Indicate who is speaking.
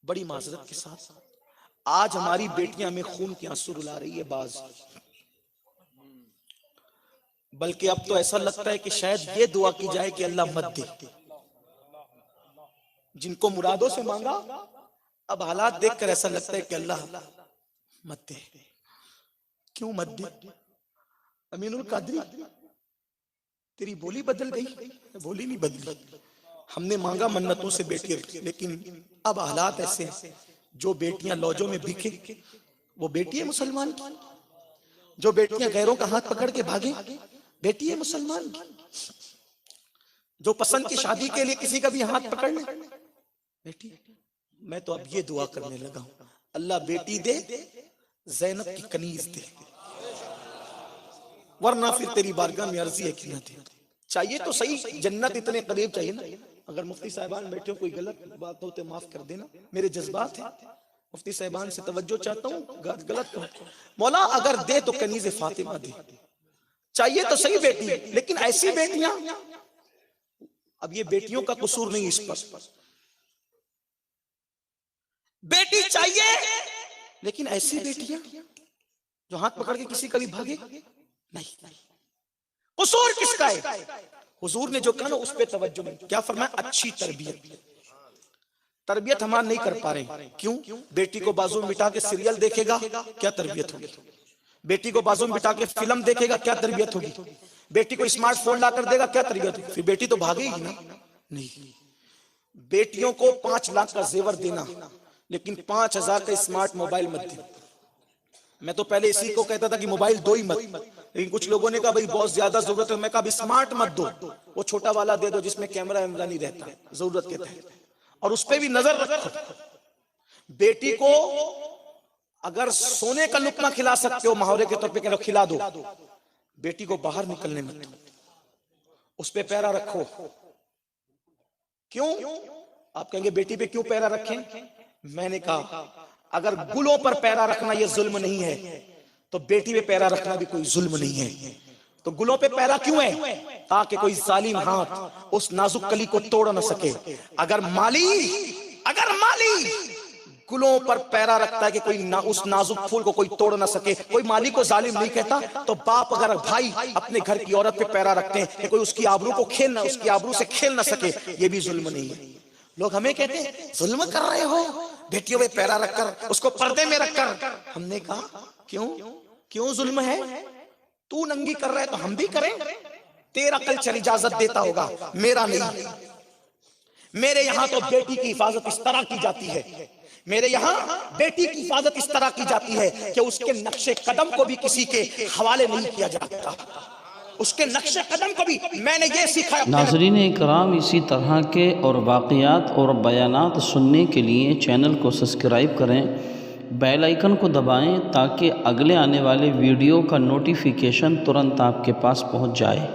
Speaker 1: بڑی معذرت کے ساتھ آج ہماری بیٹیاں میں خون کے آنسو رلا رہی ہے بعض، بلکہ اب تو ایسا لگتا ہے کہ شاید یہ دعا کی جائے کہ اللہ مت دے، جن کو مرادوں سے مانگا اب حالات دیکھ کر ایسا لگتا ہے کہ اللہ مت دے۔ کیوں مت دے؟ امین القادری تیری بولی بدل گئی؟ بولی نہیں بدلی، ہم نے مانگا منتوں سے بیٹی رکھی، لیکن اب حالات ایسے ہیں جو بیٹیاں لوجوں میں بکھے وہ بیٹی ہے مسلمان کی، جو بیٹیاں غیروں کا ہاتھ پکڑ کے بھاگے بیٹی ہے مسلمان کی، جو پسند کی شادی کے لیے کسی کا بھی ہاتھ پکڑ لے بیٹی۔ میں تو اب یہ دعا کرنے لگا ہوں اللہ بیٹی دے، زینب کی کنیز دے، ورنہ پھر تیری بارگاہ میں عرضی ہے کہ نہ دے۔ چاہیے تو صحیح، جنت اتنے قریب چاہیے نا۔ اگر مفتی صاحبان بیٹھے ہو کوئی غلط بات ہو تو معاف کر دینا، میرے جذبات ہیں، مفتی صاحبان سے توجہ چاہتا ہوں، غلط ہو مولا اگر دے تو کنیز فاطمہ دے۔ چاہیے تو صحیح بیٹی، لیکن ایسی بیٹیاں، اب یہ بیٹیوں کا قصور نہیں، اس پر بیٹی چاہیے لیکن ایسی بیٹیاں جو ہاتھ پکڑ کے کسی کا بھی بھاگے نہیں۔ قصور کس کا ہے؟ حضور نے جو کہا نا اس پہ توجہ میں، کیا فرمایا؟ اچھی تربیت ہمارا نہیں کر پا رہے۔ کیوں؟ بیٹی کو بازو میں بٹھا کے سیریل دیکھے گا کیا تربیت ہوگی؟ بیٹی کو بازو میں بٹھا کے فلم دیکھے گا کیا تربیت ہوگی؟ بیٹی کو اسمارٹ فون لا کر دے گا کیا تربیت ہوگی؟ پھر بیٹی تو بھاگے گی نا۔ نہیں، بیٹیوں کو 5 لاکھ کا زیور دینا لیکن 5,000 کا اسمارٹ موبائل مت دے۔ میں تو پہلے اسی کو کہتا تھا کہ موبائل دو ہی مت، لیکن کچھ لوگوں نے کہا بھئی بہت زیادہ ضرورت ہے، میں کہا اسمارٹ مت دو، وہ چھوٹا والا دے دو جس میں کیمرہ نہیں رہتا ضرورت کے تحت، اور اس پہ بھی نظر رکھو۔ بیٹی کو اگر سونے کا لقمہ کھلا سکتے ہو محاورے کے طور پہ کھلا دو، بیٹی کو باہر نکلنے مت دو، اس پہ پیرا رکھو۔ کیوں؟ آپ کہیں گے بیٹی پہ کیوں پیرا رکھیں؟ میں نے کہا اگر گلوں پر پیرا رکھنا یہ ظلم نہیں ہے تو بیٹی پہ پیرا رکھنا بھی کوئی ظلم نہیں ہے۔ تو گلوں پہ پیرا کیوں ہے؟ تاکہ کوئی ظالم ہاتھ اس نازک کلی کو توڑ نہ سکے۔ اگر مالی گلوں پر پیرا رکھتا ہے کہ کوئی اس نازک پھول کو کوئی توڑ نہ سکے، کوئی مالی کو ظالم نہیں کہتا، تو باپ اگر بھائی اپنے گھر کی عورت پہ پیرا رکھتے ہیں کہ کوئی اس کی آبرو کو اس کی آبرو سے کھیل نہ سکے، یہ بھی ظلم نہیں ہے۔ لوگ ہمیں کہتے ہیں ظلم کر رہے ہو بیٹیوں پہ پیرا رکھ کر، اس کو پردے میں رکھ کر۔ ہم نے کہا کیوں ظلم ہے؟ تو ننگی کر رہا ہے تو ہم بھی کریں؟ تیرا کلچر اجازت دیتا ہوگا، میرا نہیں۔ میرے یہاں تو بیٹی کی حفاظت اس طرح کی جاتی ہے، میرے یہاں بیٹی کی حفاظت اس طرح کی جاتی ہے کہ اس کے نقش قدم کو بھی کسی کے حوالے نہیں کیا جاتا، اس کے نقش قدم کو بھی میں نے یہ سیکھا۔
Speaker 2: ناظرین اکرام، اسی طرح کے اور واقعات اور بیانات سننے کے لیے چینل کو سبسکرائب کریں، بیل آئیکن کو دبائیں تاکہ اگلے آنے والے ویڈیو کا نوٹیفیکیشن ترنت آپ کے پاس پہنچ جائے۔